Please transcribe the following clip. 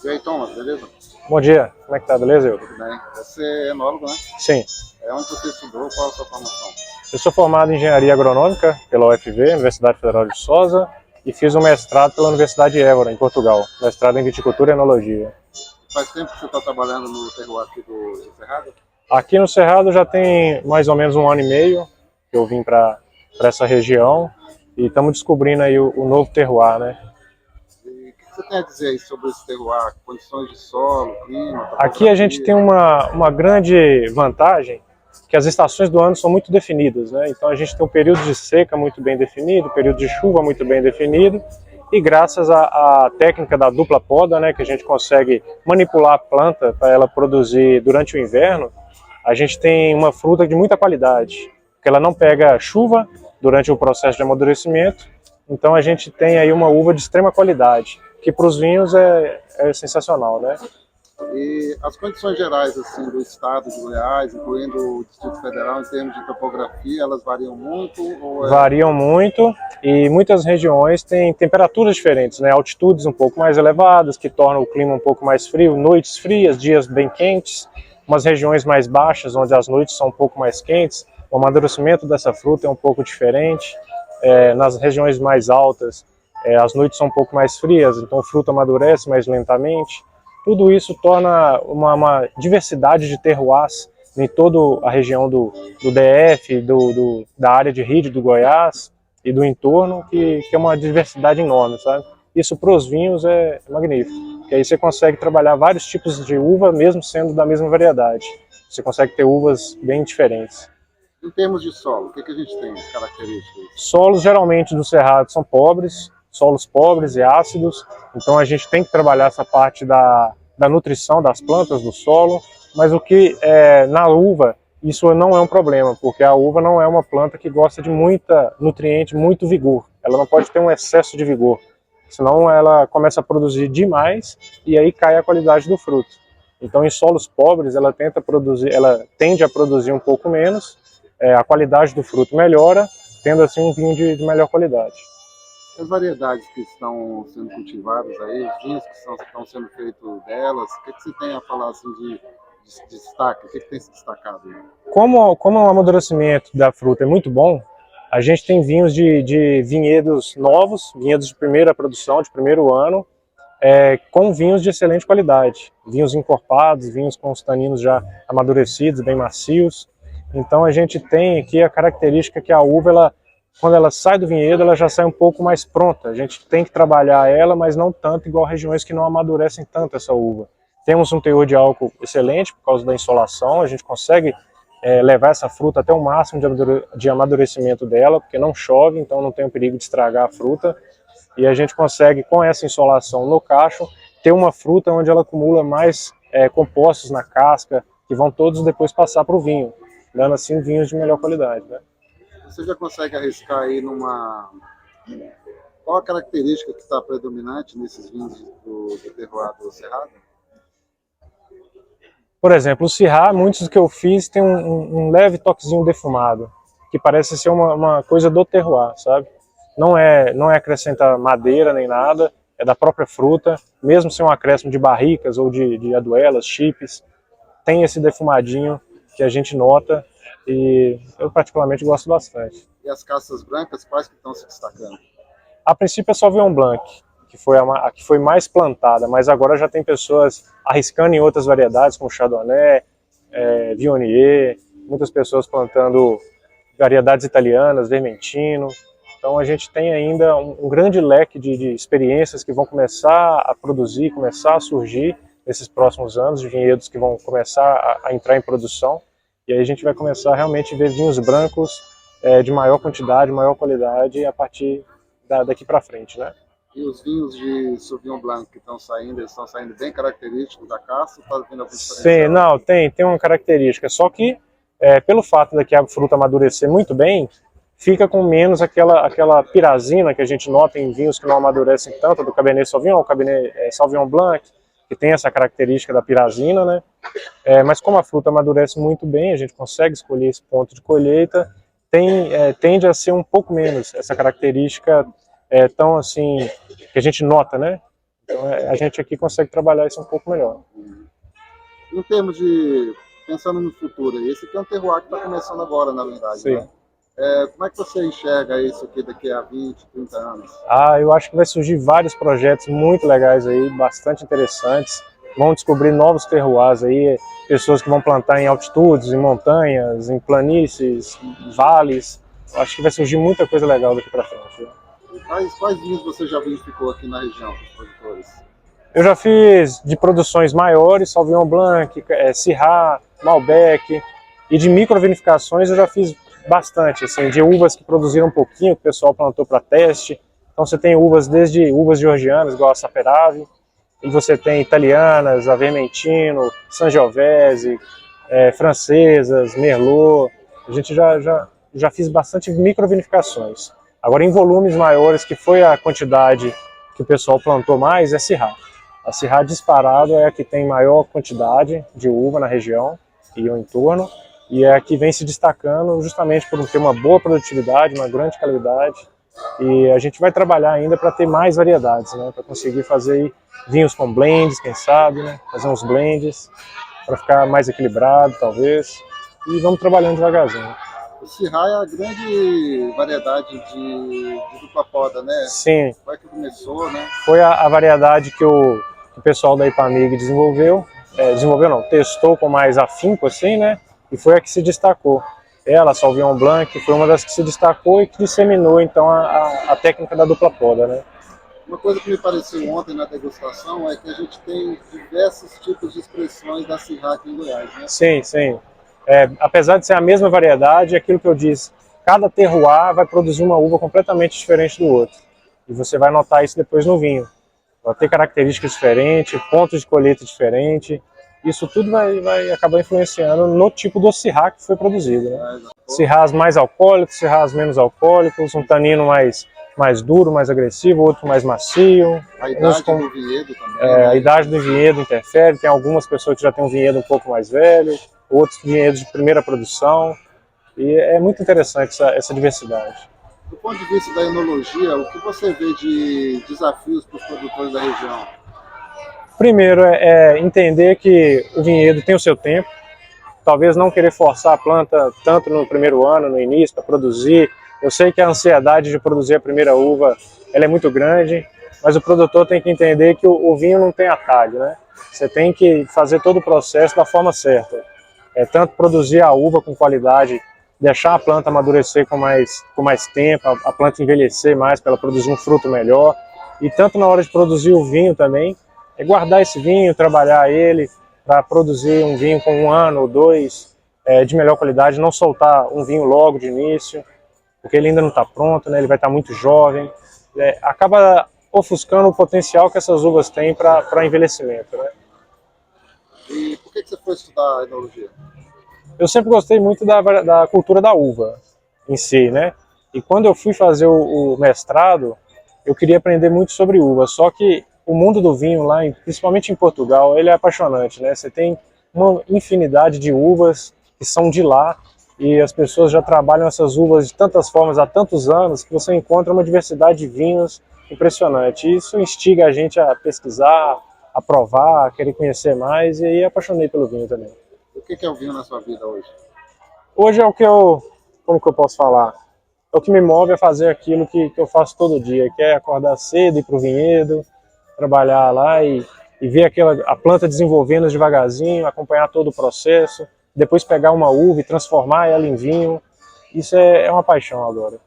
E aí, Thomas, beleza? Bom dia, como é que tá? Beleza, eu? Tudo bem. Você é enólogo, né? Sim. É onde você estudou, qual a sua formação? Eu sou formado em Engenharia Agronômica pela UFV, Universidade Federal de Viçosa, e fiz um mestrado pela Universidade de Évora, em Portugal, mestrado em Viticultura e Enologia. Faz tempo que você está trabalhando no terroir aqui do Cerrado? Aqui no Cerrado já tem mais ou menos 1 ano e meio que eu vim para essa região e estamos descobrindo aí o novo terroir, né? E o que você tem a dizer aí sobre esse terroir? Condições de solo, clima, Aqui a gente tem topografia? uma grande vantagem, que as estações do ano são muito definidas, né? Então a gente tem um período de seca muito bem definido, período de chuva muito bem definido, e graças à técnica da dupla poda, né, que a gente consegue manipular a planta para ela produzir durante o inverno, a gente tem uma fruta de muita qualidade, porque ela não pega chuva durante o processo de amadurecimento, então a gente tem aí uma uva de extrema qualidade, que para os vinhos é sensacional, né? E as condições gerais assim, do estado de Goiás, incluindo o Distrito Federal, em termos de topografia, elas variam muito? Variam muito e muitas regiões têm temperaturas diferentes, né? Altitudes um pouco mais elevadas, que tornam o clima um pouco mais frio, noites frias, dias bem quentes, umas regiões mais baixas, onde as noites são um pouco mais quentes, o amadurecimento dessa fruta é um pouco diferente. Nas regiões mais altas, as noites são um pouco mais frias, então a fruta amadurece mais lentamente. Tudo isso torna uma diversidade de terroirs em toda a região do DF, da área de Rio do Goiás e do entorno, que é uma diversidade enorme, sabe? Isso para os vinhos é magnífico, porque aí você consegue trabalhar vários tipos de uva, mesmo sendo da mesma variedade. Você consegue ter uvas bem diferentes. Em termos de solo, o que a gente tem de características? Solos geralmente do Cerrado são pobres, solos pobres e ácidos, então a gente tem que trabalhar essa parte da nutrição das plantas, do solo, mas o que na uva, isso não é um problema, porque a uva não é uma planta que gosta de muita nutriente, muito vigor, ela não pode ter um excesso de vigor, senão ela começa a produzir demais e aí cai a qualidade do fruto. Então em solos pobres ela tende a produzir um pouco menos, a qualidade do fruto melhora, tendo assim um vinho de melhor qualidade. As variedades que estão sendo cultivadas aí, os vinhos que estão sendo feitos delas, o que você tem a falar assim, de destaque? O que tem se destacado aí? Como o amadurecimento da fruta é muito bom, a gente tem vinhos de vinhedos novos, vinhedos de primeira produção, de primeiro ano, com vinhos de excelente qualidade. Vinhos encorpados, vinhos com os taninos já amadurecidos, bem macios. Então a gente tem aqui a característica que a uva, quando ela sai do vinhedo, ela já sai um pouco mais pronta. A gente tem que trabalhar ela, mas não tanto igual regiões que não amadurecem tanto essa uva. Temos um teor de álcool excelente por causa da insolação, a gente consegue levar essa fruta até o máximo de amadurecimento dela, porque não chove, então não tem o perigo de estragar a fruta. E a gente consegue, com essa insolação no cacho, ter uma fruta onde ela acumula mais compostos na casca, que vão todos depois passar para o vinho, dando assim vinhos de melhor qualidade, né? Você já consegue arriscar aí qual a característica que está predominante nesses vinhos do terroir do Cerrado? Por exemplo, o Syrah, muitos que eu fiz tem um leve toquezinho defumado, que parece ser uma coisa do terroir, sabe? Não é acrescenta madeira nem nada, é da própria fruta, mesmo sem um acréscimo de barricas ou de aduelas, chips, tem esse defumadinho que a gente nota e eu particularmente gosto bastante. E as castas brancas, quais que estão se destacando? A princípio é Sauvignon Blanc, que foi a que foi mais plantada, mas agora já tem pessoas arriscando em outras variedades, como Chardonnay, Viognier, muitas pessoas plantando variedades italianas, Vermentino. Então a gente tem ainda um grande leque de experiências que vão começar a produzir, começar a surgir nesses próximos anos, de vinhedos que vão começar a entrar em produção, e aí a gente vai começar realmente a ver vinhos brancos de maior quantidade, maior qualidade a partir daqui para frente, né? E os vinhos de Sauvignon Blanc que estão saindo, eles estão saindo bem característicos da casta, está vindo algum Sim, diferencial? não, tem uma característica, só que pelo fato daqui a fruta amadurecer muito bem, fica com menos aquela pirazina que a gente nota em vinhos que não amadurecem tanto, do Cabernet Sauvignon, Cabernet Sauvignon Blanc, que tem essa característica da pirazina, né? Mas como a fruta amadurece muito bem, a gente consegue escolher esse ponto de colheita, tende a ser um pouco menos essa característica tão assim, que a gente nota, né? Então a gente aqui consegue trabalhar isso um pouco melhor. Em termos de, pensando no futuro, esse aqui é um terroir que está começando agora, na verdade, Sim. né? Como é que você enxerga isso aqui daqui a 20, 30 anos? Eu acho que vai surgir vários projetos muito legais aí, bastante interessantes. Vão descobrir novos terroirs aí, pessoas que vão plantar em altitudes, em montanhas, em planícies, vales. Eu acho que vai surgir muita coisa legal daqui para frente. Quais vinhos você já verificou aqui na região, os produtores? Eu já fiz de produções maiores, Sauvignon Blanc, Syrah, Malbec, e de microvinificações eu já fiz bastante, assim, de uvas que produziram um pouquinho, que o pessoal plantou para teste. Então você tem uvas desde uvas georgianas, igual a Saperavi, e você tem italianas, a Vermentino, Sangiovese, francesas, Merlot. A gente já fiz bastante microvinificações. Agora em volumes maiores, que foi a quantidade que o pessoal plantou mais, é Syrah. A Syrah disparado é a que tem maior quantidade de uva na região e o entorno, e é a que vem se destacando justamente por ter uma boa produtividade, uma grande qualidade, e a gente vai trabalhar ainda para ter mais variedades, né, para conseguir fazer vinhos com blends, quem sabe, né, fazer uns blends para ficar mais equilibrado, talvez, e vamos trabalhando devagarzinho. O Syrah é a grande variedade de dupla poda, né? Sim. Foi que começou, né? Foi a variedade que o pessoal da Ipamig desenvolveu, testou com mais afinco, assim, né? E foi a que se destacou. Ela, Sauvignon Blanc, foi uma das que se destacou e que disseminou, então, a técnica da dupla poda, né? Uma coisa que me pareceu ontem na degustação é que a gente tem diversos tipos de expressões da Syrah aqui em Goiás, né? Sim, sim. Apesar de ser a mesma variedade, é aquilo que eu disse, cada terroir vai produzir uma uva completamente diferente do outro. E você vai notar isso depois no vinho. Vai ter características diferentes, pontos de colheita diferentes. Isso tudo vai acabar influenciando no tipo do Syrah que foi produzido, né? Syrahs mais alcoólicos, Syrahs menos alcoólicos, um tanino mais duro, mais agressivo, outro mais macio. A idade do vinhedo também. A idade do vinhedo interfere, tem algumas pessoas que já têm um vinhedo um pouco mais velho, outros vinhedos de primeira produção, e é muito interessante essa diversidade. Do ponto de vista da enologia, o que você vê de desafios para os produtores da região? Primeiro é entender que o vinhedo tem o seu tempo, talvez não querer forçar a planta tanto no primeiro ano, no início, para produzir. Eu sei que a ansiedade de produzir a primeira uva ela é muito grande, mas o produtor tem que entender que o vinho não tem atalho, né? Você tem que fazer todo o processo da forma certa. Tanto produzir a uva com qualidade, deixar a planta amadurecer com mais tempo, a planta envelhecer mais para ela produzir um fruto melhor, e tanto na hora de produzir o vinho também, guardar esse vinho, trabalhar ele para produzir um vinho com 1 ano ou 2 de melhor qualidade, não soltar um vinho logo de início, porque ele ainda não está pronto, né? Ele vai estar muito jovem, acaba ofuscando o potencial que essas uvas têm para envelhecimento, né? E por que você foi estudar enologia? Eu sempre gostei muito da cultura da uva em si, né? E quando eu fui fazer o mestrado, eu queria aprender muito sobre uva, só que o mundo do vinho lá, principalmente em Portugal, ele é apaixonante, né? Você tem uma infinidade de uvas que são de lá, e as pessoas já trabalham essas uvas de tantas formas há tantos anos que você encontra uma diversidade de vinhos impressionante. Isso instiga a gente a pesquisar, a provar, a querer conhecer mais, e aí apaixonei pelo vinho também. O que é o vinho na sua vida hoje? Hoje é o que como que eu posso falar? É o que me move a fazer aquilo que eu faço todo dia, que é acordar cedo, ir para o vinhedo, trabalhar lá e ver a planta desenvolvendo devagarzinho, acompanhar todo o processo, depois pegar uma uva e transformar ela em vinho. Isso é uma paixão agora.